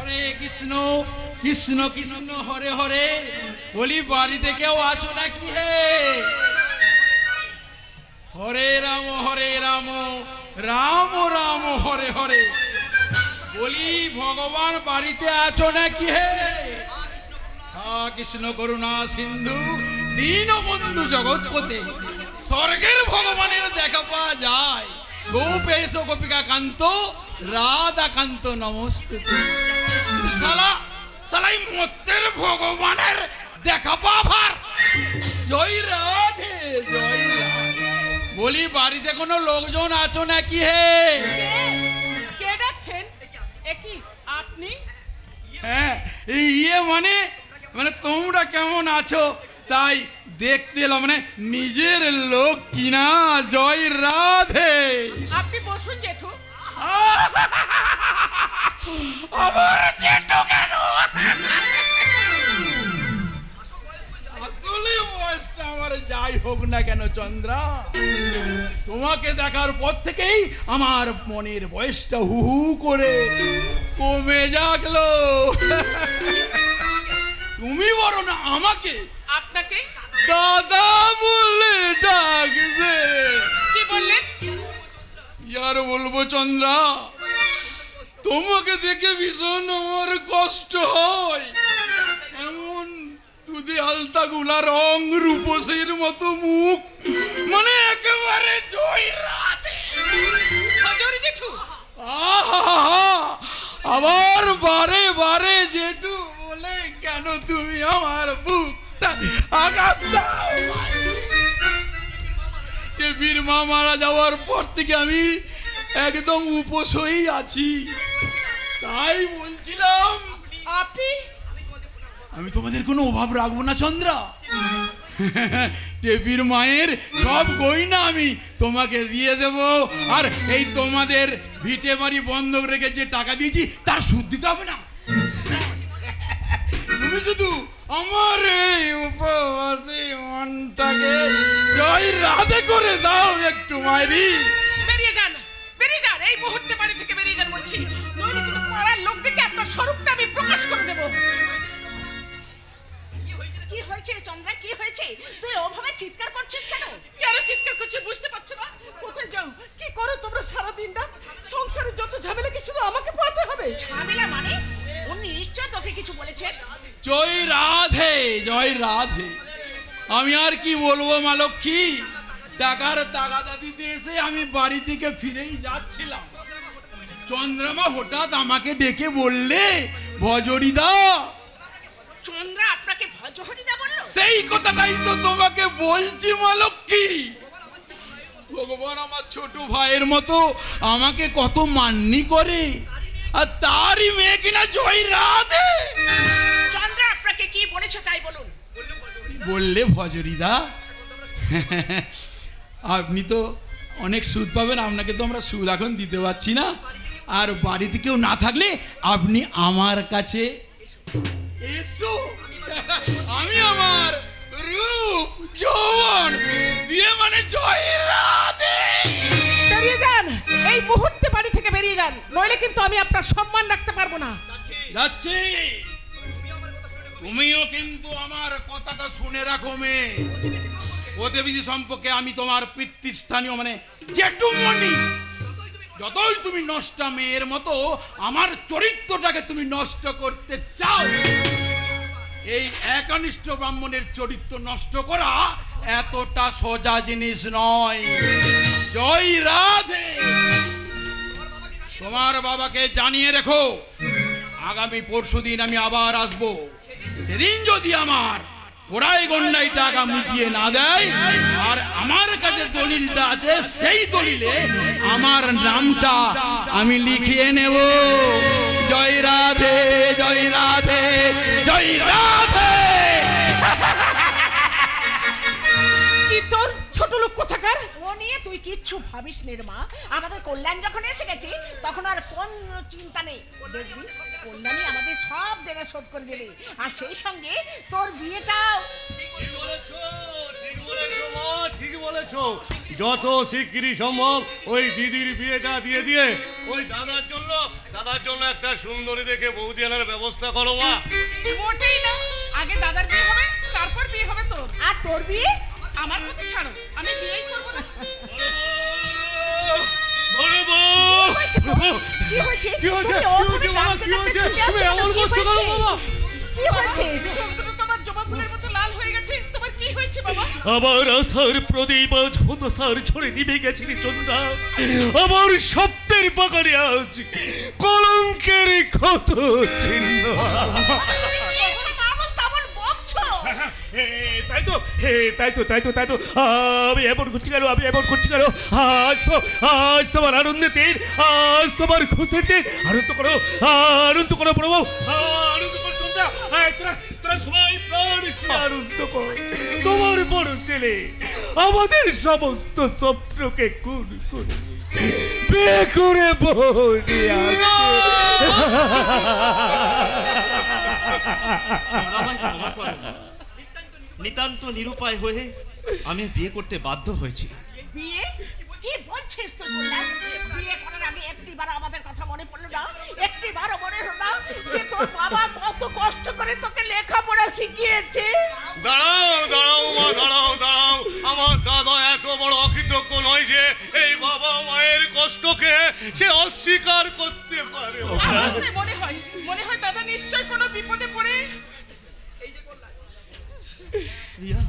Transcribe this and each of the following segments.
হরে কৃষ্ণ কৃষ্ণ কৃষ্ণ হরে হরে। বলি বাড়িতে কেউ আছো নাকি হে? হরে রাম রাম রাম হরে হরে। বলি ভগবান বাড়িতে আছো নাকি হে? কৃষ্ণ করুণা সিন্ধু দীনবন্ধু জগৎপতে। স্বর্গের ভগবানের দেখা পাওয়া যায়। গোপেশ গোপিকা কান্ত রাধা কান্ত নমস্তুতে। সালাই মত্তের ভগবানের দেখা পাবার। জয় রাধে জয় রাধে। বলি বাড়িতে কোনো লোকজন আছো নাকি হে? কে ডাকছেন? একই আপনি? হ্যাঁ ইয়ে মানে মানে তোমরা কেমন আছো তাই দেখতে এলাম, মানে নিজের লোক কিনা। জয় রাধে। আপনি বসুন জেঠু। আমার জেঠু কেন? আসলে বয়সটা আমার যাই হোক না কেন চন্দ্রা, তোমাকে দেখার পর থেকেই আমার মনের বয়সটা হু হু করে কমে যাগলো। তুমি বলো না আমাকে আপনাকে দাদা বলে ডাকবে। কি বললেন? ইয়ার বলবো চন্দ্রা, তোমাকে দেখে ভীষণ আমার কষ্ট হয়। এমন দুধে আলতা গুলা রং, রূপসীর মতো মুখ, মানে একেবারে জয় রাধে। হজরি জেঠু। আবার বারে বারে জেঠু বলে কেন তুমি আমার বুকটা আঘাত দাও? দেবীর মা মারা যাওয়ার পর থেকে আমি একদম উপোস হয়েই আছি। তাই বলছিলাম আপনি? আমি তোমাদের কোনো অভাব রাখবো না চন্দ্রা। দেবীর মায়ের সব গয়না আমি তোমাকে দিয়ে দেব। আর এই তোমাদের ভিটে বাড়ি বন্ধক রেখে যে টাকা দিয়েছি তার সুদ দিতে হবে না। তুমি শুধু আমার এই উপবাসী মনটাকে জয় রাধে করে দাও একটু মাইরি। বেরিয়ে যান, বেরিয়ে যান, এই মুহূর্তে বাড়ি থেকে বেরিয়ে যান বলছি, নইলে কিন্তু পাড়ার লোক দেখে আপনার স্বরূপটা আমি প্রকাশ করে দেব। কি হয়েছে চন্দ্রা, কি হয়েছে? তুই ওভাবে চিৎকার করছিস কেন? কেন চিৎকার করছি বুঝতে পারছো না? কোথায় যাও, কি করো তোমরা সারা দিনটা? সংসারে যত ঝামেলা কি শুধু আমাকে পাতে হবে? ঝামেলা মানে? উনি নিশ্চয় তোকে কিছু বলেছেন। জয় রাধে জয় রাধে। আমি আর কি বলবো মা লক্ষ্মী, টাকার তাগাদা দিতে এসে আমি বাড়ি থেকে ফিরেই যাচ্ছিলাম। চন্দ্রমা হঠাৎ আমাকে ডেকে বললে, ভজরিদা। চন্দ্রা আপনাকে ভজহরিদা বললো? সেই কথাটাই তো তোমাকে বলছি মা লক্ষ্মী। ভগবান আমার ছোট ভাইয়ের মতো আমাকে কত মান্যি করে, আর তারই মেয়ে কিনা জয় রাধে। চন্দ্রা আপনাকে কি বলেছে তাই বলুন। বললে ভজরিদা, আপনি তো অনেক সুদ পাবেন, আপনাকে তো আমরা সুদ এখন দিতে পারছি না। আর বাড়িতে কেউ না থাকলে আপনি আমার কাছে এসো, আমি আমার রূপ যৌবন দিয়ে মানে জয় রাধে। বেরিয়ে যান, এই মুহূর্তে বাড়ি থেকে বেরিয়ে যান, নইলে কিন্তু আমি আপনার সম্মান রাখতে পারবো না। যাচ্ছি, তুমিও কিন্তু আমার কথাটা শুনে রাখো মেয়ে। প্রতিবেশী সম্পর্কে আমি তোমার পিতৃস্থানীয় মানে জেঠুমণি। যতই তুমি নষ্ট মেয়ের মতো আমার চরিত্রটাকে তুমি নষ্ট করতে চাও, এই একনিষ্ঠ ব্রাহ্মণের চরিত্র নষ্ট করা এতটা সোজা জিনিস নয়। জয় রাধে। তোমার বাবাকে জানিয়ে রেখো, আগামী পরশুদিন আমি আবার আসবো। সেদিন যদি আমার ওরাই গন্ডাই টাকা মিটিয়ে না দেয়, আর আমার কাছে দলিলটা আছে, সেই দলিলে আমার নামটা আমি লিখিয়ে নেব। জয় রাধে জয় রাধে জয় রাধে। কি তোর ছোট লোক কোথাকার দরকার? ও নিয়ে তুই কিচ্ছু ভাবিস নে রে মা। আমাদের কল্যাণ যখন এসে গেছে তখন আর কোনো চিন্তা নেই। দেখবি কল্যাণী আমাদের সব দেনা শোধ করে দেবে, আর সেই সঙ্গে তোর বিয়েটাও। ঠিক বলেছো মা, ঠিক বলেছো। যত শিগগিরই সম্ভব ওই দিদির বিয়েটা দিয়ে দিয়ে ওই দাদার জন্য একটা সুন্দরী দেখে বৌদি আনার ব্যবস্থা করো মা। মোটেই না, আগে দাদার বিয়ে হবে, তারপর বিয়ে হবে তোর। আর তোর বিয়ে? আমার কথা ছাড়ো, আমি বিয়েই করবো না। কি হয়েছে? কি হয়েছে? তুমি কি ওখানে হয়েছে বাবা? ডাকতে কি ডাকতে হয়েছে? ছুটে আসছো তুমি কেন? এমন কি করছো কেন হয়েছে? বাবা? কি হয়েছে? চোখদুটো তোমার জবা ফুলের মতো লাল হয়ে গেছে, তোমার কি হয়েছে বাবা? আমার আশার প্রদীপ আজ হতাশার ছড়ে নিভে গেছে রে চন্দ্রা। আমার স্বপ্নের বাগানে আজ কলঙ্কের ক্ষত চিহ্ন। তুমি কি এসব আবল তাবল বকছো? তাই তো আমি এমন করছি কেন? আজ তোমার আনন্দের দিন, আজ তোমার খুশির দিন। আনন্দ করো প্রভু, আনন্দ করো চন্দ্রা। তোরা সবাই প্রাণ খুলে আনন্দ কর। তোমার বড় ছেলে আমাদের সমস্ত স্বপ্নকে খুন করে বিয়ে করে বউ নিয়ে আসবে। তোমরা আমায় ক্ষমা করো। নিতান্ত নিরুপায় হয়ে আমি বিয়ে করতে বাধ্য হয়েছি। বিয়ে? কি বলছিস তুই কল্যাণ? বিয়ে করার আগে একটিবার আমাদের কথা মনে পড়লো না? একটিবারও মনে হলো না যে তোর বাবা কত কষ্ট করে তোকে লেখাপড়া শিখিয়েছে? দাঁড়াও মা, দাঁড়াও। আমার দাদা এত বড় অকৃতজ্ঞ নয় যে এই বাবা মায়ের কষ্টকে সে অস্বীকার করতে পারে। আমার তাই মনে হয় দাদা নিশ্চয় কোনো বিপদে পড়ে। রিয়া,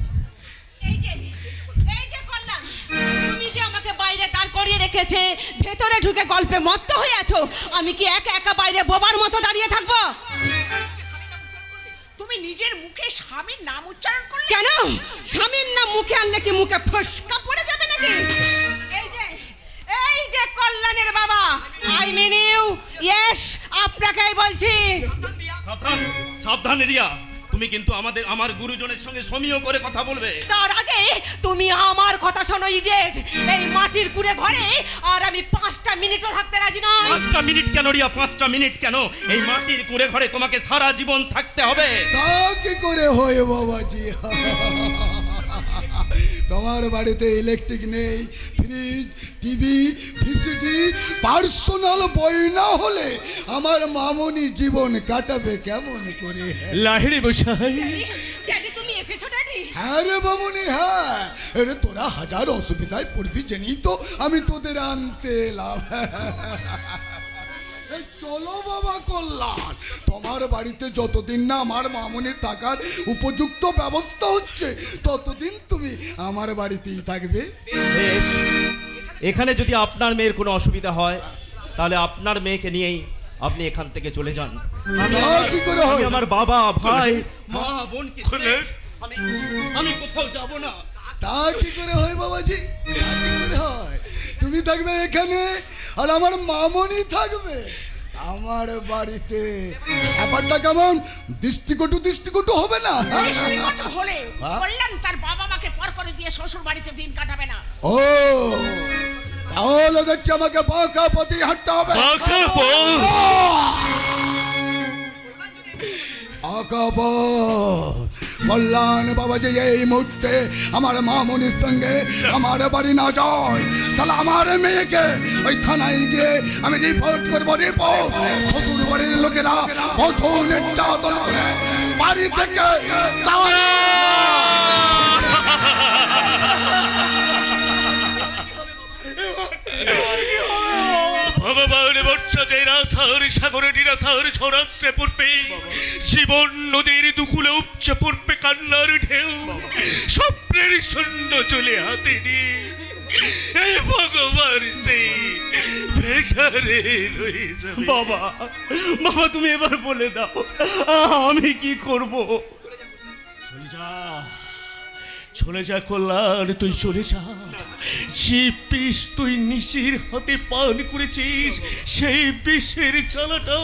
এই যে কল্যাণ, তুমি যে আমাকে বাইরে দাঁড় করিয়ে রেখেছে, ভেতরে ঢুকে গল্পে মত্ত হয়ে আছো। আমি কি একা একা বাইরে বোবার মতো দাঁড়িয়ে থাকবো? তুমি নিজের মুখে স্বামীর নাম উচ্চারণ করলে কেন? স্বামীর নাম মুখে আনলে কি মুখে ফসকা পড়ে যাবে নাকি? এই যে কল্যাণের বাবা, আই মিন ইউ, ইয়েস, আপনাকেই বলছি। সাবধান রিয়া, তুমি কিন্তু আমার গুরুজনের সঙ্গে সমীহ করে কথা বলবে। তার আগে তুমি আমার কথা শোনো ইডিয়েট। এই মাটির কুড়ে ঘরে আর আমি 5টা মিনিটও থাকতে রাজি নই। 5টা মিনিট কেন রিয়া? 5টা মিনিট কেন? এই মাটির কুঁড়ে ঘরে তোমাকে সারা জীবন থাকতে হবে। তা কি করে হয় বাবাজি? তোমার বাড়িতে ইলেকট্রিক নেই, ফ্রিজ, টিভি, ভিসিডি, পার্সোনাল বই না হলে আমার মামনি জীবন কাটাবে কেমন করে? লাহিড়ি বসাই, ড্যাডি তুমি এসেছো ড্যাডি? হ্যাঁ রে মামনি, হ্যাঁ। এরে তোরা হাজার অসুবিধায় পড়বি জেনেই তো আমি তোদের আনতে এলাম। এই চলো বাবা কল্যাণ, তোমার বাড়িতে যতদিন না আমার মামনির থাকার উপযুক্ত ব্যবস্থা হচ্ছে ততদিন তুমি আমার বাড়িতেই থাকবে। বেশ, এখানে যদি আপনার মেয়ের কোনো অসুবিধা হয় তাহলে আপনার মেয়েকে নিয়েই আপনি এখান থেকে চলে যান। তা কি করে হয়? আমি আমার বাবা, ভাই, মা, বোনকে ছেড়ে আমি কোথাও যাব না। তা কি করে হয় বাবাজি? তা কি করে হয়? তুমি থাকবে এখানে আর আমার মামনি থাকবে আমার বাড়িতে। ব্যাপারটা কেমন? দৃষ্টিকটু হবে না? দৃষ্টিকটু হলে হ্যাঁ? কল্যাণ তার বাবা মাকে পর করে দিয়ে শ্বশুর বাড়িতে দিন কাটাবে না। ও, তাহলে দেখছি আমাকে বাঁকা পথে হাঁটতে হবে। কল্যাণ বাবাজি এই মুহূর্তে আমার মামনির সঙ্গে আমার বাড়ি না যায় তাহলে আমার মেয়েকে ওই থানায় গিয়ে আমি রিপোর্ট করবো। রিপোর্ট শ্বশুর বাড়ির লোকেরা বধ নির্যাতন করে বাড়ি থেকে ভগবান বর্ষা যে রাসার সাগরে নিরাসার ছড়াচ্ছে পড়বে, জীবন নদীর দুকুলে উপচে পড়বে কান্নার ঢেউ, স্বপ্নের শূন্য চলে হাতে নিয়ে এই ভগবান যে বেকারে রয়ে যাবে। বাবা, তুমি এবার বলে দাও আমি কি করব? চলে যা কল্যাণ, তুই চলে যা। যে বিষ তুই নিশির হাতে পান করেছিস সেই বিষের জ্বালাটা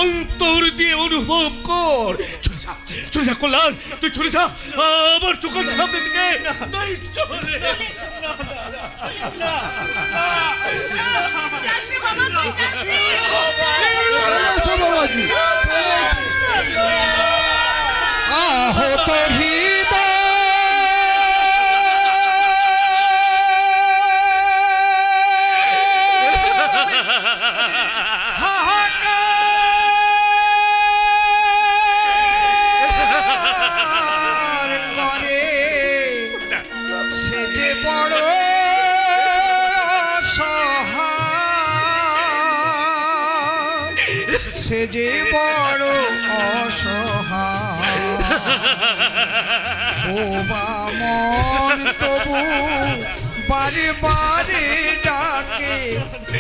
অন্তর দিয়ে অনুভব কর। চলে যা কল্যাণ, তুই চলে যা আমার চোখের সামনে থেকে। তুই চলে যাস রে বাবা, তুই যাস রে। চলে এসো বাবাজি, চলে এসো। আহত হাহাকার করে সে যে বড় অসহায়, সে যে বড় অসহায়। বোবা মন তবু বারে বারে ডাকে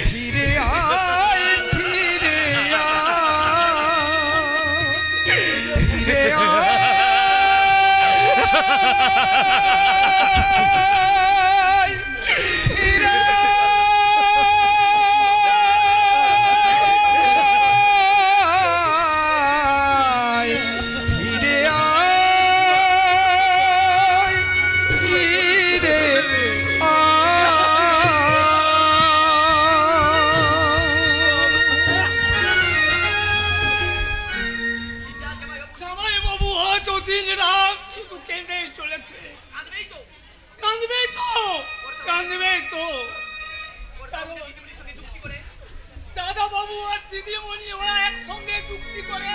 ফিরে আয়, ফিরে আয়, ফিরে আয়, ফিরে আয়, ফিরে আয়, ফিরে জামাই বাবু আজ দিন রাত শুধু কেঁদে চলেছে। কাঁদবেই তো, কাঁদবেই তো। দাদা বাবু আর দিদিমণি ওরা একসঙ্গে যুক্তি করে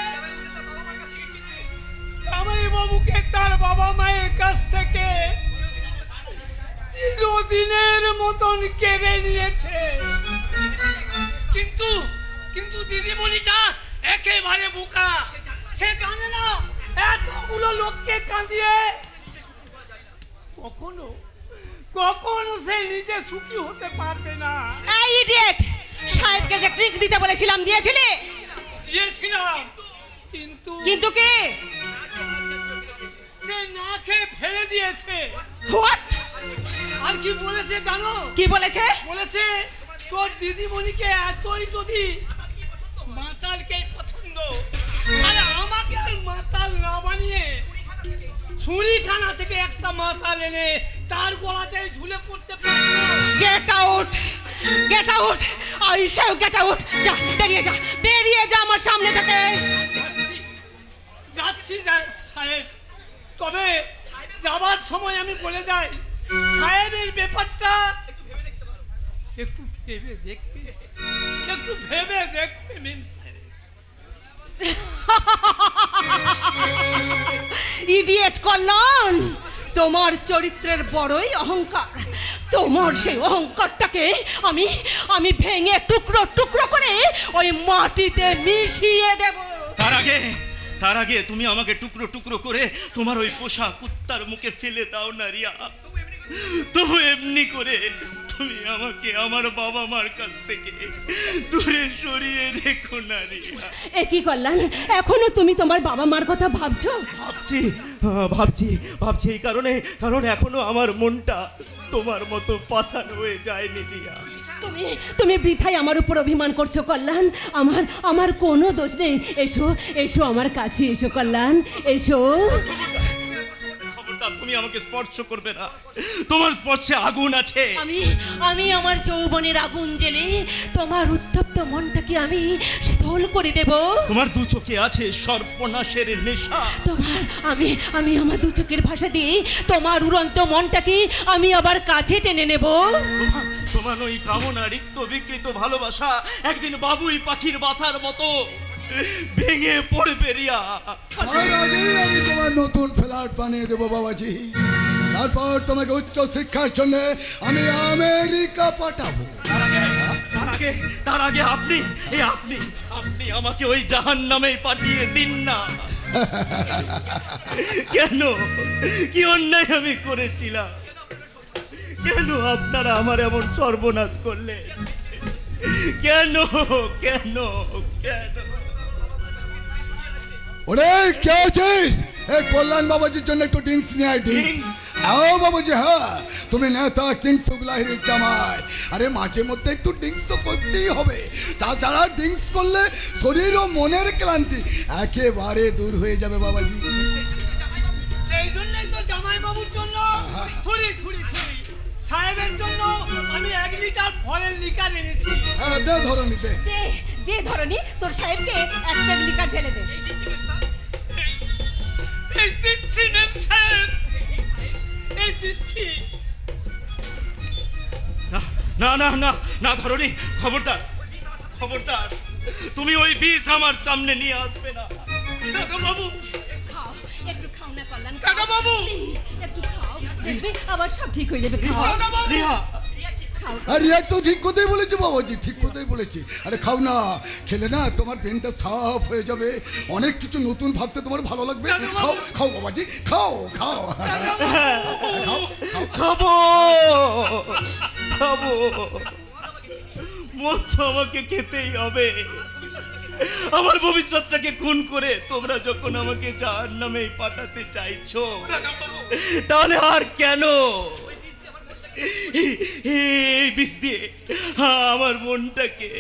জামাই বাবুকে তার বাবা মায়ের কাছ থেকে চিরদিনের মতন কেড়ে নিয়েছে। কিন্তু কিন্তু দিদিমণিটা একেবারে বোকা। সে জানে না এতগুলো লোককে কাঁদিয়ে কখনো কখনো সে নিজে সুখী হতে পারবে না। এই ইডিয়েট, সাহেবকে যে ট্রিক দিতে বলেছিলাম দিয়েছিলে? দিয়েছিলাম, কিন্তু কিন্তু কি? সে না খেয়ে ফেলে দিয়েছে। হোয়াট? আর কি বলেছে জানো? কি বলেছে? বলেছে তোর দিদিমণিকে এতই যদি মাতালকে পছন্দ, আর আমাকে আর মাতাল না বানিয়ে ছুরিখানা থেকে একটা মাতাল এনে তার গলাতে ঝুলে পড়তে পারতো। Get out, get out, I say get out. যা, বেরিয়ে যা, বেরিয়ে যা আমার সামনে থেকে। যাচ্ছি যাচ্ছি সাহেব, তবে যাবার সময় আমি বলে যাই সাহেবের ব্যাপারটা একটু ভেবে দেখবে, একটু ভেবে দেখবে মেম সাহেব। ইডিয়েট কল্যাণ, তোমার চরিত্রের বড়ই অহংকার। তোমার সেই অহংকারটাকে আমি আমি ভেঙে টুকরো টুকরো করে ওই মাটিতে মিশিয়ে দেব। তার আগে তুমি আমাকে টুকরো টুকরো করে তোমার ওই পোষা কুত্তার মুখে ফেলে দাও না রিয়া। তবু এমনি করে তুমি আমাকে আমার বাবা মার কাছ থেকে দূরে সরিয়ে রেখো না রিয়া। একই কল্যাণ, এখনো তুমি তোমার বাবা মার কথা ভাবছো? ভাবছি এই কারণ এখনো আমার মনটা তোমার মতো পাষাণ হয়ে যায়নি রিয়া। তুমি বৃথাই আমার উপর অভিমান করছো কল্যাণ। আমার কোনো দোষ নেই। এসো এসো আমার কাছে এসো কল্যাণ, এসো। খবরদার তুমি আমাকে স্পর্শ করবে না, তোমার স্পর্শে আগুন আছে। আমি আমার যৌবনের আগুন জ্বেলে তোমার উত্তপ্ত মনটাকে আমি শীতল করে দেব। তোমার দু চোখে আছে সর্বনাশের নেশা। আমি আমার দু চোখের ভাষা দিয়ে তোমার উড়ন্ত মনটাকে আমি আবার কাছে টেনে নেব। তোমার ওই কামনা রিক্ত বিকৃত ভালোবাসা একদিন বাবুই পাখির বাসার মতো ভেঙে পড়বে রিয়া। তার আগেই আমি তোমার নতুন ফ্ল্যাট বানিয়ে দেবো বাবাজি। তারপর তোমাকে উচ্চ শিক্ষার জন্য আমি আমেরিকা পাঠাবো। তার আগে আপনি আমাকে ওই জাহান্নামে পাঠিয়ে দিন না। কেন? কি অন্যায় আমি করেছিলাম? কেন আপনারা আমার এমন সর্বনাশ করলেন? কেন কেন কেন? ওরে কে আছিস? এই কল্যাণ বাবাজির জন্য একটু ড্রিঙ্কস নিয়ে আয়। ড্রিঙ্কস? হ্যাঁ বাবাজি, হ্যাঁ। তুমি নেতা কিং সুগলাহির জামাই, আরে মাঝে মধ্যে একটু ড্রিঙ্কস তো করতেই হবে। তাছাড়া ড্রিঙ্কস করলে শরীর ও মনের ক্লান্তি একেবারে দূর হয়ে যাবে বাবাজি। সেই জন্যই তো জামাই বাবুর জন্য থুড়ি থুড়ি থুড়ি সাহেবের জন্য আমি 1 লিটার ফলের লিকার এনেছি। হ্যাঁ দে ধরনি দে। দে দে ধরনি, তোর সাহেবকে 1 প্যাক লিকার ঢেলে দে। এই দিচ্ছি নেন সাহেব, এই দিচ্ছি। না না না না না ধরনি, খবরদার খবরদার, তুমি ওই বিষ আমার সামনে নিয়ে আসবে না। কাকা বাবু, খাও, একটু খাও না কল্যাণ। কাকা বাবু, Please, একটু খাও, দেখবে আবার সব ঠিক হয়ে যাবে। খাও কাকা বাবু। রিয়া, খাও। আরে এক তো ঠিক কথাই বলেছি বাবাজি, ঠিক কথাই বলেছি। আরে খাও না, খেলে না তোমার পেনটা সাফ হয়ে যাবে, অনেক কিছু নতুন ভাবতে তোমার ভালো লাগবে। খাও খাও বাবাজি, খাও খাও খাও খাও। খাবো খাবো, মরছ আমাকে খেতেই হবে। আমার ভবিষ্যৎটাকে খুন করে তোমরা যখন আমাকে জাহান্নামে পাঠাতে চাইছো, তাহলে আর কেন এই বিষ দিয়ে আমার মনটাকে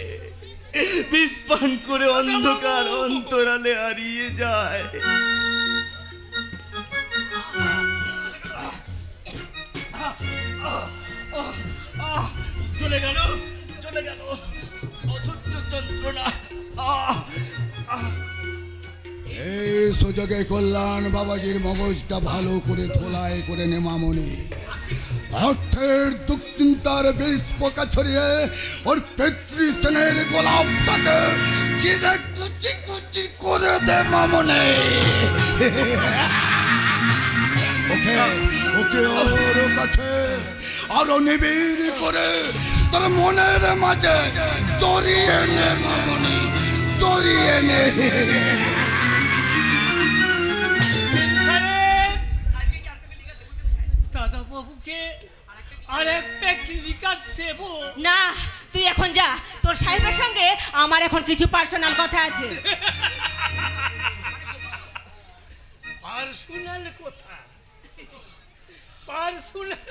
বিষ পান করে অন্ধকার অন্তরালে হারিয়ে যায়। চলে গেল চলে গেল, অসহ্য যন্ত্রণা। এই সুযোগে কল্যাণ বাবাজির মগজটা ভালো করে ধোলাই করে নে মামনি। অর্থের দুশ্চিন্তার বিষ পোকা ছড়িয়ে ওর পেত্রী সেনের গোলাপটাকে চিরে কুচি কুচি করে দে মামনি। ওকে ওকে ওর কাছে আরো নিবিড় করে তোর মনের মাঝে জড়িয়ে নে মামনি, জড়িয়ে নে। সাহেব, দাদা বাবুকে আর 1 প্যাক লিকার দেবো? না, তুই এখন যা, তোর সাহেবের সঙ্গে আমার এখন কিছু পার্সোনাল কথা আছে। পার্সোনাল কথা? পার্সোনাল?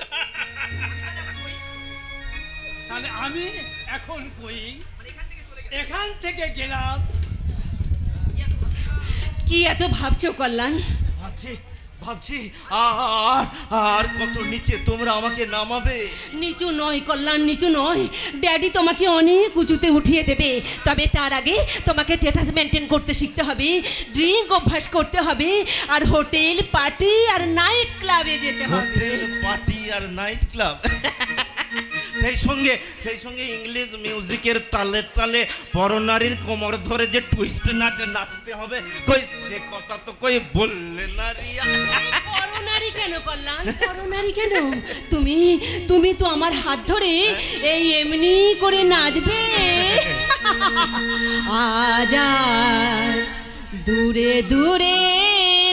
তাহলে আমি এখন কই, এখান থেকে গেলাম। কি এত ভাবছো কল্যাণ? ভাবছি ভাবছি আর আর কত নিচে তোমরা আমাকে নামাবে। নিচু নয় কল্যাণ, নিচু নয়। ড্যাডি তোমাকে অনেক উঁচুতে উঠিয়ে দেবে, তবে তার আগে তোমাকে স্ট্যাটাস মেনটেন করতে শিখতে হবে, ড্রিঙ্ক অভ্যাস করতে হবে, আর হোটেল পার্টি আর নাইট ক্লাবে যেতে হবে। হোটেল পার্টি আর নাইট ক্লাব, সেই সঙ্গে ইংলিশ মিউজিকের তালে তালে পরনারীর কোমর ধরে যে টুইস্ট নাচতে হবে। কই সে কথা তো কই বললে না রিয়া। পরনারী কেন কল্যাণ, পরনারী কেন? তুমি তুমি তো আমার হাত ধরে এই এমনি করে নাচবে। আজ আর দূরে দূরে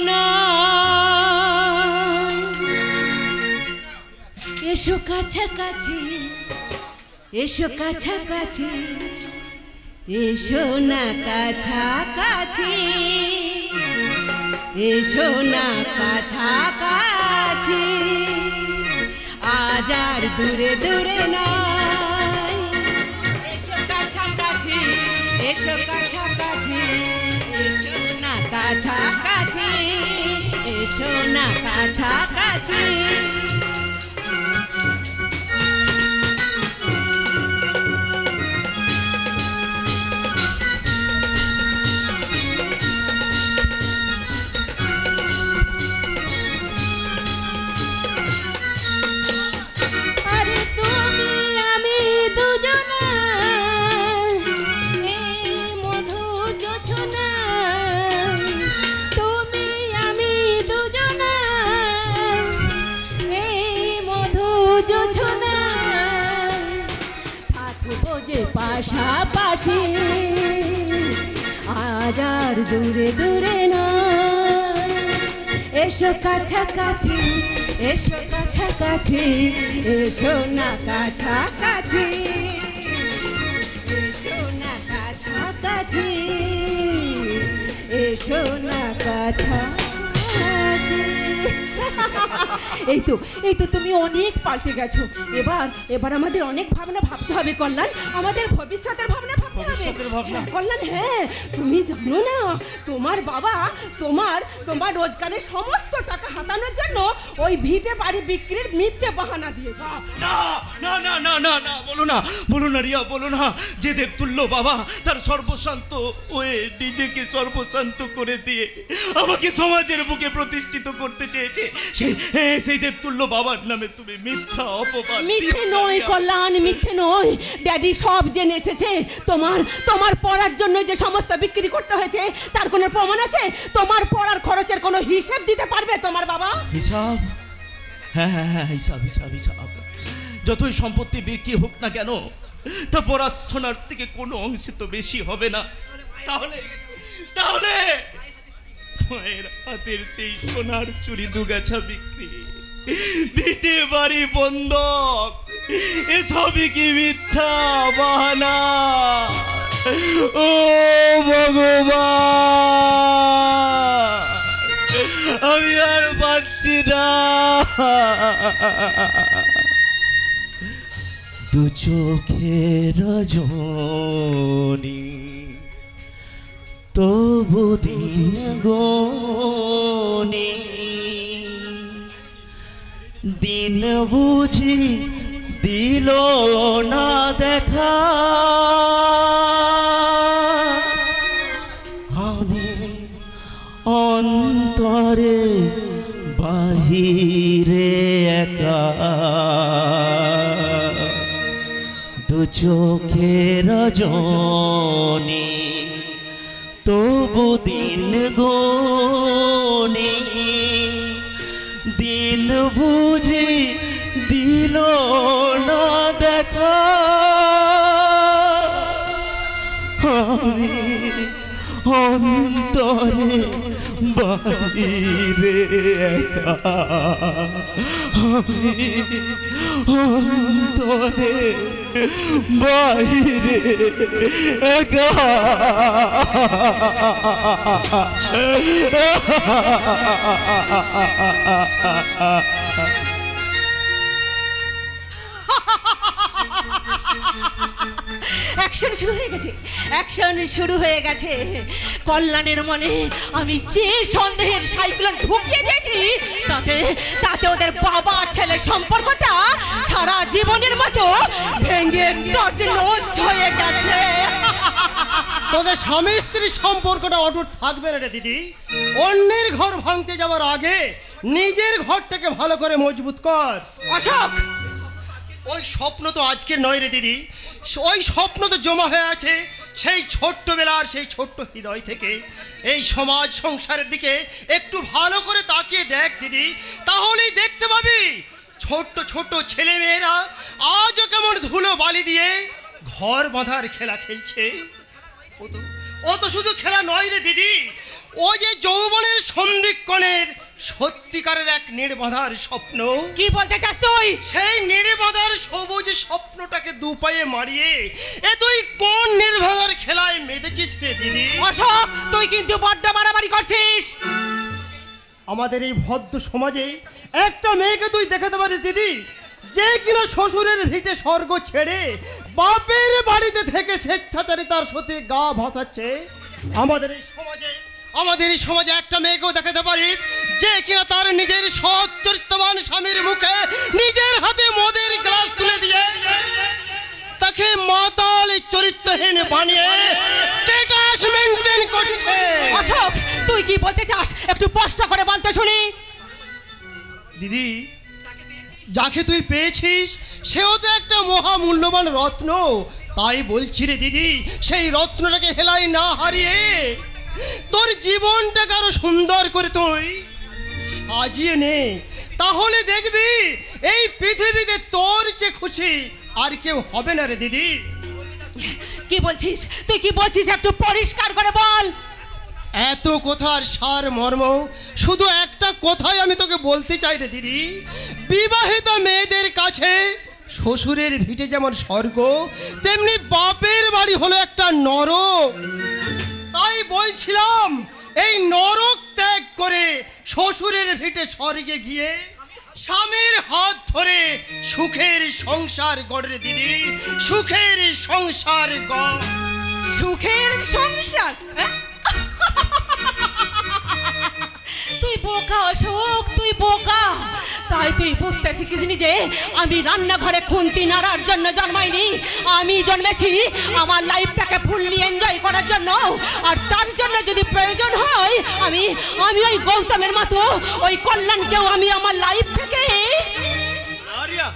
নয়, এসো কাছাকাছি, এসো কাছাকাছি, এসো না কাছাকাছি, এসো না কাছাকাছি, আজ আর দূরে দূরে নয়, এসো কাছাকাছি, এসো কাছাকাছি, এসো না কাছাকাছি, এসো না কাছাকাছি। পাশাপাশি, আজ আর দূরে দূরে নয়, এসো কাছাকাছি, এসো কাছাকাছি, এসো না কাছাকাছি, এসো না কাছাকাছি, এসো না কাছাকাছি। এই তো তুমি অনেক পাল্টে গেছো। এবার আমাদের অনেক ভাবনা ভাবতে হবে কল্যাণ, আমাদের ভবিষ্যতের ভাবনা ভাবতে ভবিষ্যতের ভাবনা। কল্যাণ, হ্যাঁ তুমি জানো না তোমার বাবা তোমার রোজগারের সমস্ত টাকা হাতানোর জন্য ওই ভিটে বাড়ি বিক্রির মিথ্যে বাহানা দিয়েছে। না না না না না না, বলো না রিয়া, বলো না যে দেবতুল্য বাবা তার সর্বশান্ত ওয়ে নিজেকে সর্বশান্ত করে দিয়ে আমাকে সমাজের বুকে প্রতিষ্ঠিত করতে চেয়েছে, সেই দেবতুল্য বাবার নামে তুমি মিথ্যা অপবাদ। মিথ্যে নয় কল্যাণ, মিথ্যে নয়। ড্যাডি সব জেনে এসেছে। তোমার পড়ার জন্য যে সমস্ত বিক্রি করতে হয়েছে তার কোনো প্রমাণ আছে? তোমার পড়ার খরচের কোনো হিসেব দিতে পারবে তোমার বাবা? হিসাব? হ্যাঁ হ্যাঁ হ্যাঁ, হিসাব হিসাব হিসাব। যতই সম্পত্তি বিক্রি হোক না কেন, তা পড়াশোনার থেকে কোনো অংশে তো বেশি হবে না। তাহলে মায়ের হাতের সেই সোনার চুরি দুগাছা বিক্রি, ভিটে বাড়ি বন্ধক, এসবই কি মিথ্যা বাহানা? ও ভগবান, আমি আর পাচ্ছি না। দু চোখের রজনী তবু দিন গনি, দিন বুঝি দিল না দেখা, আমি অন্তরে বাহিরে একা, দু চোখের রজনী তবু দিন গনি, দিন বুঝি দিল না দেখা, আমি অন্তরে বাহিরে একা, আমি অন্তরে বাহিরে একা। অ্যাকশন শুরু হয়ে গেছে, অ্যাকশন শুরু হয়ে গেছে। কল্যাণের মনে আমি যে সন্দেহের সাইক্লোন ঢুকিয়ে দিয়েছি, তাতে ওদের বাবা ছেলের সম্পর্কটা সারা জীবনের মতো ভেঙে তছনছ হয়ে গেছে। তোদের স্বামী স্ত্রীর সম্পর্কটা অটুট থাকবে না রে দিদি। অন্যের ঘর ভাঙতে যাওয়ার আগে নিজের ঘরটাকে ভালো করে মজবুত কর। অশোক, ওই স্বপ্ন তো আজকের নয় রে দিদি, ওই স্বপ্ন তো জমা হয়ে আছে সেই ছোট্টবেলার সেই ছোট্ট হৃদয় থেকে। এই সমাজ সংসারের দিকে একটু ভালো করে তাকিয়ে দেখ দিদি, তাহলেই দেখতে পাবি ছোট্ট ছোট্ট ছেলে মেয়েরা আজও কেমন ধুলো বালি দিয়ে ঘর বাঁধার খেলা খেলছে। ও তো শুধু খেলা নয় রে দিদি, ও যে যৌবনের সন্ধিক্ষণের সত্যিকারের এক নির্বাধার স্বপ্ন। কি বলতে চাস তুই? সেই নির্বাধার সবুজ স্বপ্নটাকে দুপায়ে মারিয়ে এ তুই কোন নির্বাধার খেলায় মেতেছিস রে দিদি? অশোক, তুই কিন্তু বড্ড মারামারি করছিস। আমাদের এই ভদ্র সমাজে একটা মেয়েকে তুই দেখাতে পারিস দিদি, যে কিনা শ্বশুরের ভিটে স্বর্গ ছেড়ে বাপের বাড়িতে থেকে স্বেচ্ছাচারিতার সাথে গা ভাসাচ্ছে? আমাদের এই সমাজে একটা মেয়েকেও দেখাতে পারিস যে কিনা তার নিজের সৎ চরিত্রবান স্বামীর মুখে নিজের হাতে মদের গ্লাস তুলে দিয়ে তাকে মাতাল চরিত্রহীন বানিয়ে স্ট্যাটাস মেইনটেইন করছে? অশোক, তুই কি বলতে চাস একটু স্পষ্ট করে বলতে শুনি। দিদি, যাকে তুই পেয়েছিস সেও তো একটা মহামূল্যবান রত্ন। তাই বলছি রে দিদি, সেই রত্নটাকে হেলাই না হারিয়ে তোর জীবনটাকে আরো সুন্দর করে তুই সাজিয়ে নে, তাহলে দেখবি এই পৃথিবীতে তোর চেয়ে খুশি আর কেউ হবে না রে দিদি। কি বলছিস তুই? কি বলছিস একটু পরিষ্কার করে বল। এত কথার সার মর্ম শুধু একটা কথাই আমি তোকে বলতে চাই রে দিদি, বিবাহিত মেয়েদের কাছে শ্বশুরের ভিটে যেমন স্বর্গ, তেমনি বাপের বাড়ি হলো একটা নরক। তাই বলছিলাম এই নরক ত্যাগ করে শ্বশুরের ভিটে স্বর্গে গিয়ে স্বামীর হাত ধরে সুখের সংসার গড়ে দিদি, সুখের সংসার গড়। সুখের সংসার হ্যাঁ? তুই বোকা অশোক, তুই বোকা। তাই তুই বুঝতে শিখিসনি যে আমি রান্নাঘরে খুন্তি নাড়ার জন্য জন্মাইনি। আমি জন্মেছি আমার লাইফটাকে ফুললি এনজয় করার জন্য। আর তার জন্য যদি প্রয়োজন হয় আমি আমি ওই গৌতমের মতো ওই কল্যাণকেও আমি আমার লাইফ থেকে আরিয়া,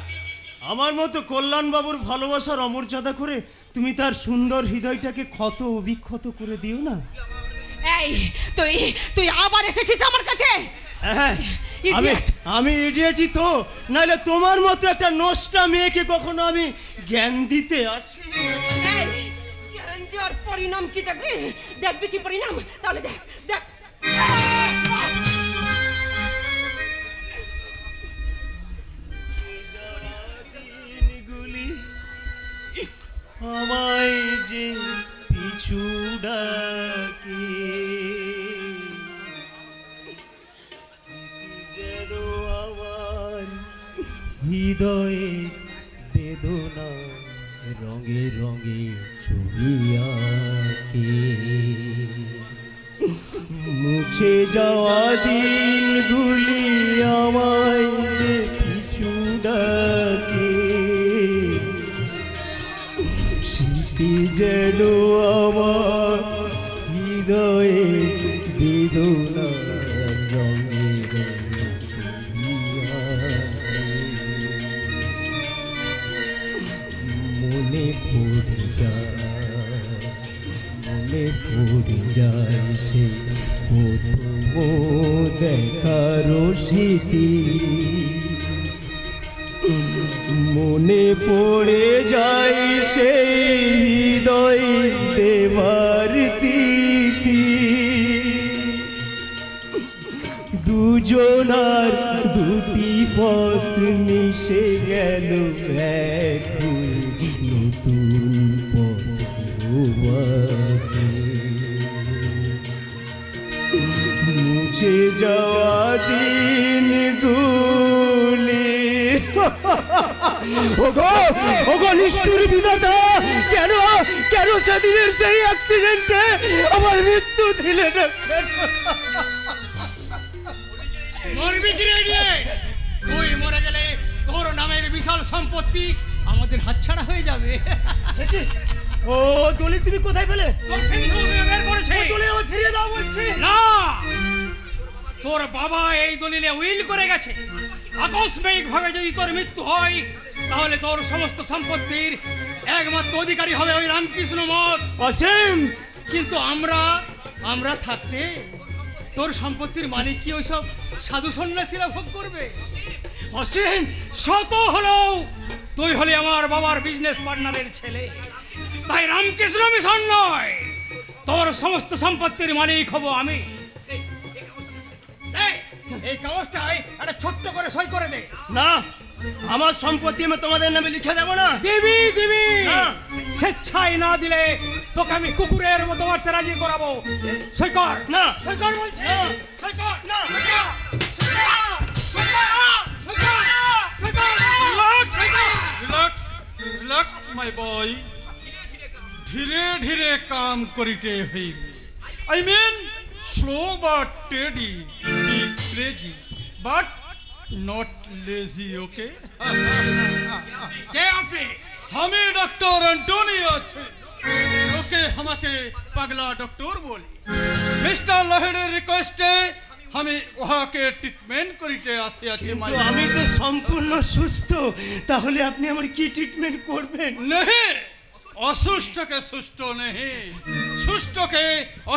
আমার মতো কল্যাণ বাবুর ভালোবাসার অমর্যাদা করে তুমি তার সুন্দর হৃদয়টাকে ক্ষত বিক্ষত করে দিও না। এই তুই তুই আবার এসেছিস আমার কাছে? হ্যাঁ, আমি ইডিয়েটই তো, নাহলে তোমার মতো একটা নষ্টা মেয়েকে কখনো আমি জ্ঞান দিতে আসি? এই, জ্ঞান দেওয়ার পরিণাম কি দেখবি? দেখবি কি পরিণাম? তাহলে দেখ দেখ। দিনগুলি আমায় যে পিছু ডাকে, যেন আমার হৃদয়ে বেদনা রঙে রঙে ছবি আঁকে। মুছে যাওয়া দিনগুলি আমায় যে পিছু ডাকে, স্মৃতি যেন আমার হৃদয়ে বেদনা রঙে রঙে ছবি আঁকে। মনে পড়ে যায় সে প্রথম দেখার স্মৃতি। মনে পড়ে যায় সেই হৃদয় দেবার তিথি। দুজনার দুটি পথ মিশে গেল এক হয়ে নতুন পথ বাঁকে। মুছে যাওয়া দিনগুলি ওগো নিষ্ঠুর বিধাতা, কেন কেন সেদিনের সেই অ্যাক্সিডেন্টে আমার মৃত্যু দিলে না? মরবি কি রে idiot? তুই মরে গেলে তোর নামের বিশাল সম্পত্তি আমাদের হাতছাড়া হয়ে যাবে। ও দলিল তুমি কোথায় পেলে? তোর সিন্ধু বের করেছে। দলিল আমায় ফিরিয়ে দাও বলছি। না, তোর বাবা এই দলিলে উইল করে গেছে। আকস্মিক ভাবে যদি তোর মৃত্যু হয় তাহলে তোর সমস্ত সম্পত্তির একমাত্র অধিকারী হবে ওই রামকৃষ্ণ মঠ। অসীম, কিন্তু আমরা থাকতে তোর সম্পত্তির মালিক কি ওইসব সাধু সন্ন্যাসীরা ভোগ করবে? অসীম, শত হলেও তুই হলি আমার বাবার বিজনেস পার্টনারের ছেলে, তাই রামকৃষ্ণ মিশন নয়, তোর সমস্ত সম্পত্তির মালিক হব আমি। এই কাগজটায় একটা ছোট্ট করে সই করে দে। না, আমার সম্পত্তি আমি তোমাদের নামে লিখে দেবো না। দিবি না। স্বেচ্ছায় না দিলে তোকে আমি কুকুরের মতো মারতে রাজি করাবো। সই কর। না। সই কর বলছি। সই কর। না। রিল্যাক্স মাই বয়, ধীরে ধীরে কাম করিতে হইবে। I mean slow but steady, be crazy but not lazy. Okay? কে আপনি? আমি ডক্টর অ্যান্টনি আছে, ওকে আমাকে পাগলা ডক্টর বলি। মিস্টার লাহিড়ের রিকোয়েস্টে আমি ওহাকে ট্রিটমেন্ট করিতে আসিয়াছি। কিন্তু আমি তো সম্পূর্ণ সুস্থ, তাহলে আপনি আমার কি ট্রিটমেন্ট করবেন? नहीं, অসুস্থ কে সুস্থ नहीं, সুস্থ কে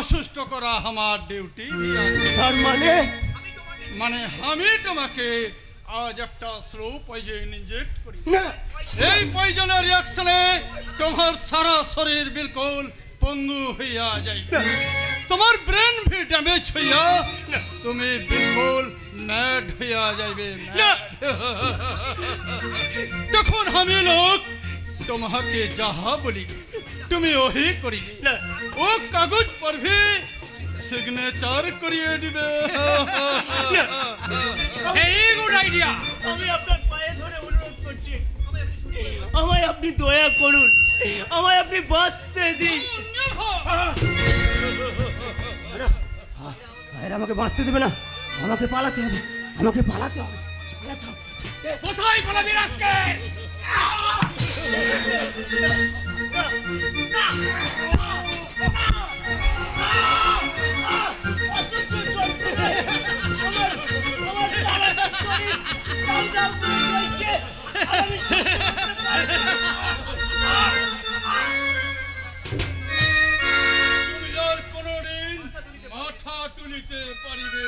অসুস্থ করা আমার ডিউটি। তার মানে আমি তোমাকে আজ একটা স্লো পয়জন ইনজেক্ট করি। না, এই পয়জনের রিঅ্যাকশনে তোমার সারা শরীর বিলকুল পঙ্গু হইয়া যাইবে, তোমার ব্রেন ভি ড্যামেজ হইয়া তুমি বিলকুল ম্যাড হইয়া যাইবে। তখন আমি লোক তোমাকে যাহা বলিবে তুমি ওহি করিবে, ও কাগজ पर भी সিগনেচার করিয়ে দিবে। Very good idea. আমি আপনার পায়ে ধরে অনুরোধ করছি, আমায় আপনি দয়া করুন। আমায় আপনি বাঁচতে দিন। ভাইরা আমাকে বাঁচতে দেবে না, আমাকে পালাতে হবে, আমাকে পালাতে হবে। কোথায় পালাবি আজকে? অসহ্য যন্ত্রণায় আমার সারাটা শরীর দাউ দাউ করে জ্বলছে। আর আমি সহ্য করতে পারছি না। তুমি আর কোনদিন মাথা তুলিতে পারিবে